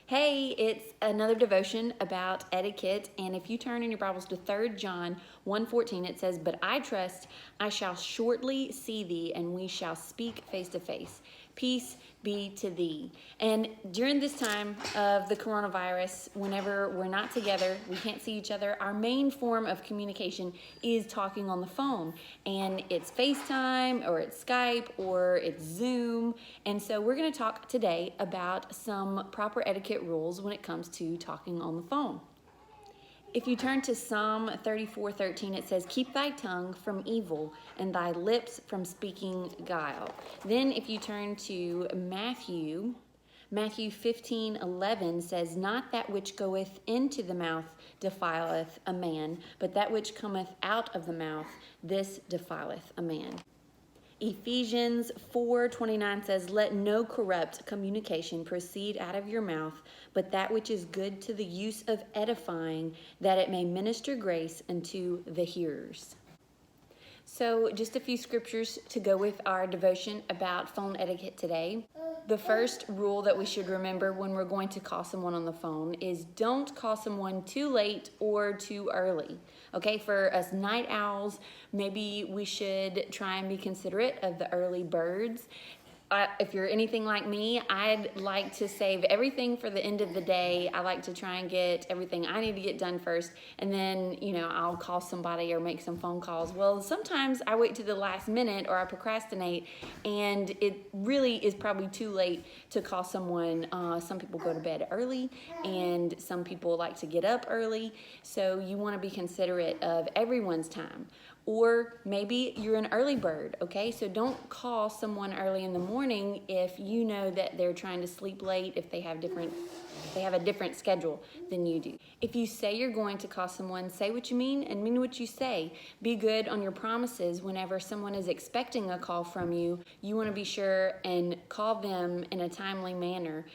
Hey, it's another devotion about etiquette, and if you turn in your Bibles to 3 John 1:14, it says, "But I trust I shall shortly see thee, and we shall speak face to face. Peace be to thee." And during this time of the coronavirus, whenever we're not together, we can't see each other, our main form of communication is talking on the phone. And it's FaceTime, or it's Skype, or it's Zoom. And so we're going to talk today about some proper etiquette rules when it comes to talking on the phone. If you turn to Psalm 34:13, it says, "Keep thy tongue from evil and thy lips from speaking guile." Then if you turn to Matthew 15:11 says, "Not that which goeth into the mouth defileth a man, but that which cometh out of the mouth, this defileth a man." Ephesians 4:29 says, "Let no corrupt communication proceed out of your mouth, but that which is good to the use of edifying, that it may minister grace unto the hearers." So just a few scriptures to go with our devotion about phone etiquette today. The first rule that we should remember when we're going to call someone on the phone is don't call someone too late or too early. Okay, for us night owls, maybe we should try and be considerate of the early birds. If you're anything like me, I'd like to save everything for the end of the day. I like to try and get everything I need to get done first, and then, I'll call somebody or make some phone calls. Well, sometimes I wait to the last minute or I procrastinate, and it really is probably too late to call someone. Some people go to bed early, and some people like to get up early, so you want to be considerate of everyone's time. Or maybe you're an early bird, okay? So don't call someone early in the morning if you know that they're trying to sleep late, if they have a different schedule than you do. If you say you're going to call someone, say what you mean and mean what you say. Be good on your promises. Whenever someone is expecting a call from you, you want to be sure and call them in a timely manner.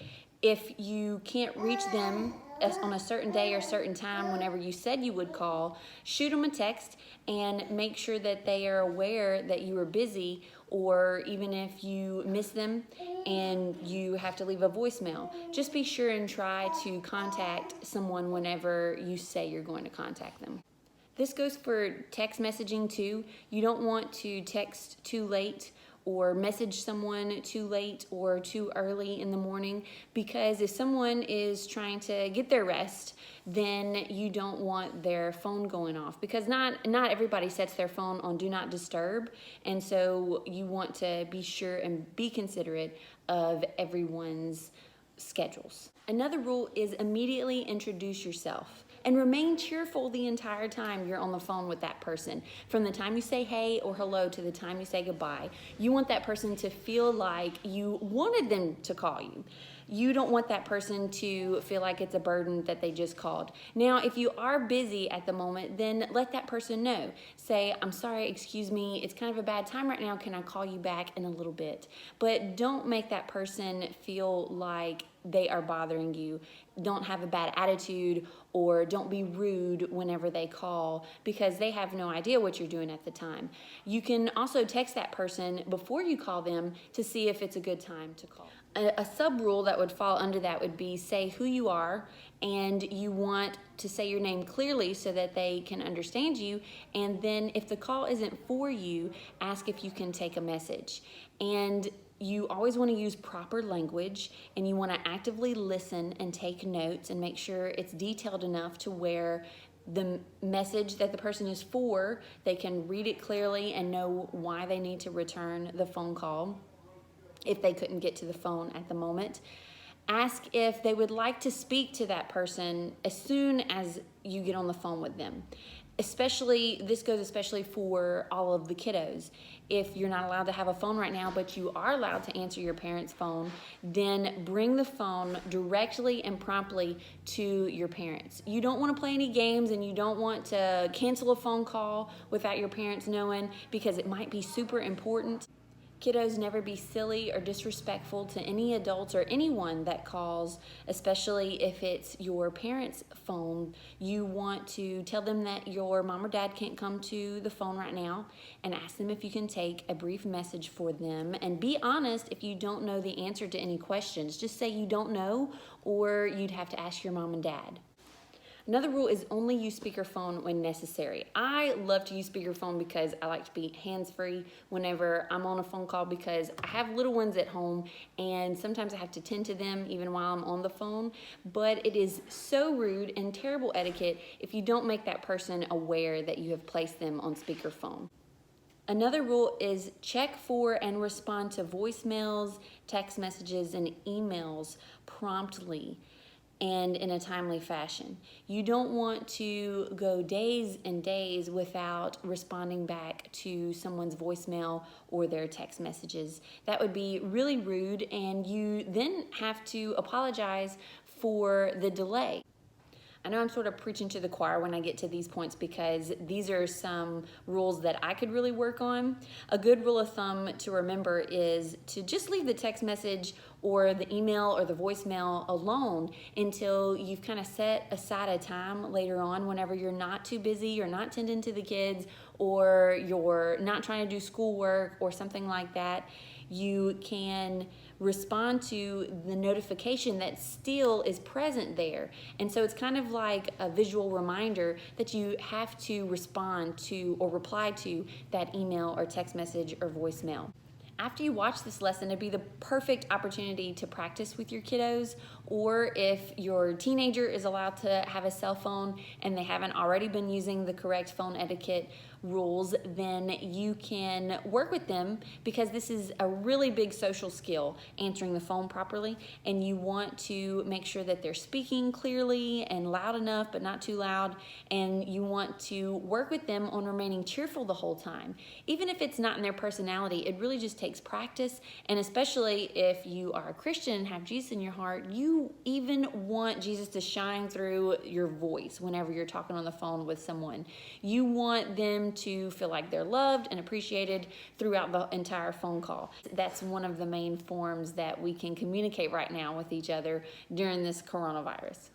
If you can't reach them on a certain day or certain time whenever you said you would call, shoot them a text and make sure that they are aware that you are busy, or even if you miss them and you have to leave a voicemail, just be sure and try to contact someone whenever you say you're going to contact them. This goes for text messaging too. You don't want to text too late or message someone too late or too early in the morning, because if someone is trying to get their rest, then you don't want their phone going off, because not everybody sets their phone on do not disturb, and so you want to be sure and be considerate of everyone's schedules. Another rule is immediately introduce yourself and remain cheerful the entire time you're on the phone with that person. From the time you say hey or hello to the time you say goodbye, you want that person to feel like you wanted them to call you. You don't want that person to feel like it's a burden that they just called. Now, if you are busy at the moment, then let that person know. Say, "I'm sorry, excuse me, it's kind of a bad time right now. Can I call you back in a little bit?" But don't make that person feel like they are bothering you. Don't have a bad attitude, or don't be rude whenever they call, because they have no idea what you're doing at the time. You can also text that person before you call them to see if it's a good time to call. A sub rule that would fall under that would be say who you are, and you want to say your name clearly so that they can understand you. And then if the call isn't for you, ask if you can take a message. And you always want to use proper language, and you want to actively listen and take notes and make sure it's detailed enough to where the message that the person is for, they can read it clearly and know why they need to return the phone call if they couldn't get to the phone at the moment. Ask if they would like to speak to that person as soon as you get on the phone with them. This goes especially for all of the kiddos. If you're not allowed to have a phone right now, but you are allowed to answer your parents' phone, then bring the phone directly and promptly to your parents. You don't want to play any games, and you don't want to cancel a phone call without your parents knowing, because it might be super important. Kiddos, never be silly or disrespectful to any adults or anyone that calls, especially if it's your parents' phone. You want to tell them that your mom or dad can't come to the phone right now, and ask them if you can take a brief message for them. And be honest if you don't know the answer to any questions. Just say you don't know, or you'd have to ask your mom and dad. Another rule is only use speakerphone when necessary. I love to use speakerphone because I like to be hands-free whenever I'm on a phone call, because I have little ones at home and sometimes I have to tend to them even while I'm on the phone. But it is so rude and terrible etiquette if you don't make that person aware that you have placed them on speakerphone. Another rule is check for and respond to voicemails, text messages, and emails promptly and in a timely fashion. You don't want to go days and days without responding back to someone's voicemail or their text messages. That would be really rude, and you then have to apologize for the delay. I know I'm sort of preaching to the choir when I get to these points, because these are some rules that I could really work on. A good rule of thumb to remember is to just leave the text message or the email or the voicemail alone until you've kind of set aside a time later on whenever you're not too busy, you're not tending to the kids, or you're not trying to do schoolwork or something like that. You can respond to the notification that still is present there. And so it's kind of like a visual reminder that you have to respond to or reply to that email or text message or voicemail. After you watch this lesson, it'd be the perfect opportunity to practice with your kiddos, or if your teenager is allowed to have a cell phone and they haven't already been using the correct phone etiquette rules, then you can work with them, because this is a really big social skill, answering the phone properly, and you want to make sure that they're speaking clearly and loud enough but not too loud, and you want to work with them on remaining cheerful the whole time. Even if it's not in their personality, it really just takes practice, and especially if you are a Christian and have Jesus in your heart, you even want Jesus to shine through your voice whenever you're talking on the phone with someone. You want them to feel like they're loved and appreciated throughout the entire phone call. That's one of the main forms that we can communicate right now with each other during this coronavirus.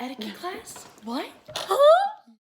Etiquette class? What? Huh?